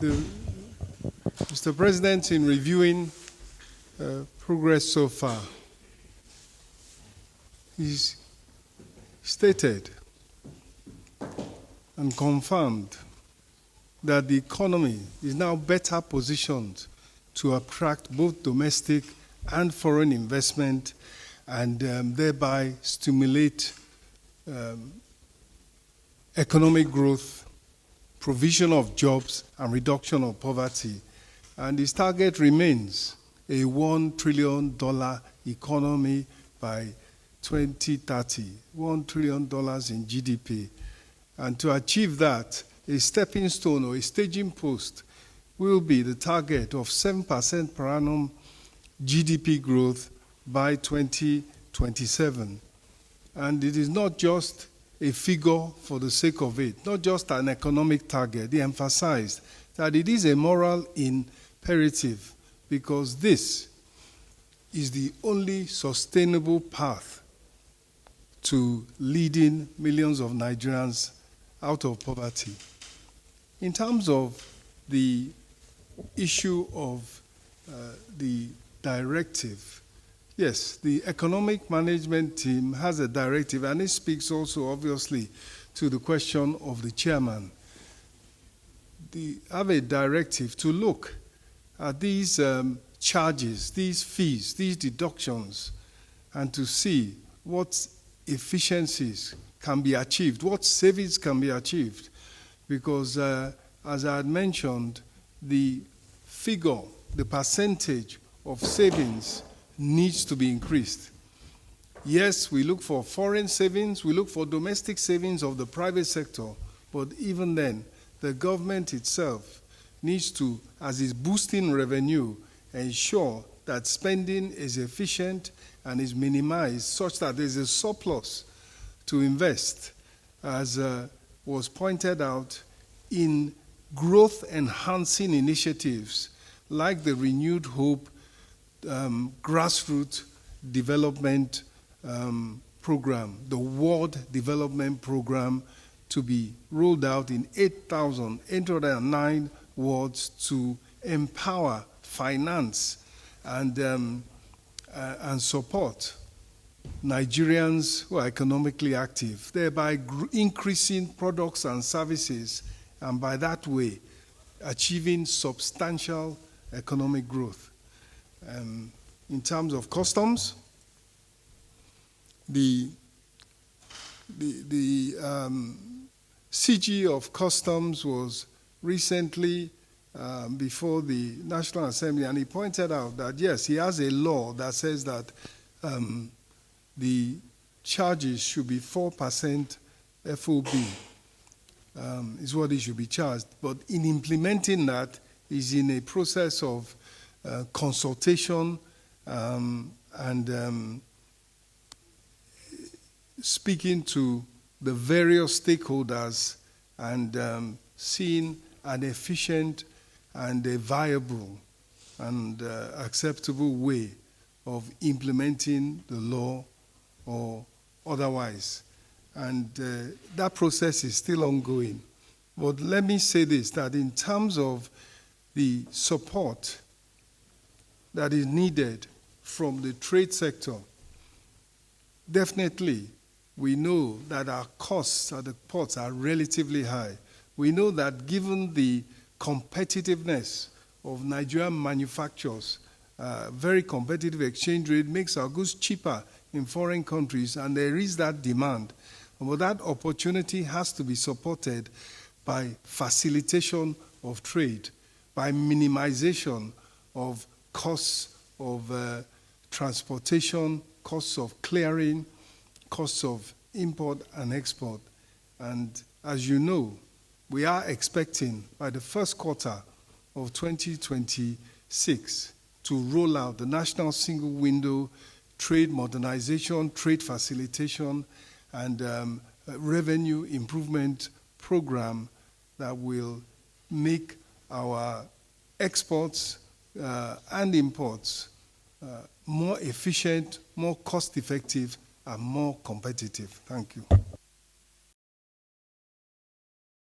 Mr. President, in reviewing progress so far, he's stated and confirmed that the economy is now better positioned to attract both domestic and foreign investment and thereby stimulate economic growth, provision of jobs, and reduction of poverty. And his target remains a $1 trillion economy by 2030, $1 trillion in GDP. And to achieve that, a stepping stone or a staging post will be the target of 7% per annum GDP growth by 2027. And it is not just a figure for the sake of it, not just an economic target. He emphasized that it is a moral imperative because this is the only sustainable path to leading millions of Nigerians out of poverty. In terms of the issue of the directive, yes, the economic management team has a directive, and it speaks also, obviously, to the question of the chairman. They have a directive to look at these charges, these fees, these deductions, and to see what efficiencies can be achieved, what savings can be achieved. Because, as I had mentioned, the figure, the percentage of savings needs to be increased. Yes, we look for foreign savings, we look for domestic savings of the private sector, but even then, the government itself needs to, as it's boosting revenue, ensure that spending is efficient and is minimized such that there's a surplus to invest, as was pointed out, in growth-enhancing initiatives like the Renewed Hope grassroots development program, the World Development Program, to be rolled out in 8,809 wards to empower, finance, and support Nigerians who are economically active, thereby increasing products and services, and by that way, achieving substantial economic growth. In terms of customs, the CG of Customs was recently before the National Assembly, and he pointed out that, yes, he has a law that says that the charges should be 4% FOB, is what he should be charged. But in implementing that, he's in a process of consultation and speaking to the various stakeholders and seeing an efficient and a viable and acceptable way of implementing the law or otherwise. And that process is still ongoing. But let me say this, that in terms of the support that is needed from the trade sector, definitely we know that our costs at the ports are relatively high. We know that given the competitiveness of Nigerian manufacturers, very competitive exchange rate makes our goods cheaper in foreign countries, and there is that demand. But that opportunity has to be supported by facilitation of trade, by minimization of costs of transportation, costs of clearing, costs of import and export. And as you know, we are expecting by the first quarter of 2026 to roll out the National Single Window Trade Modernization, Trade Facilitation, and Revenue Improvement Program that will make our exports and imports more efficient, more cost-effective, and more competitive. Thank you.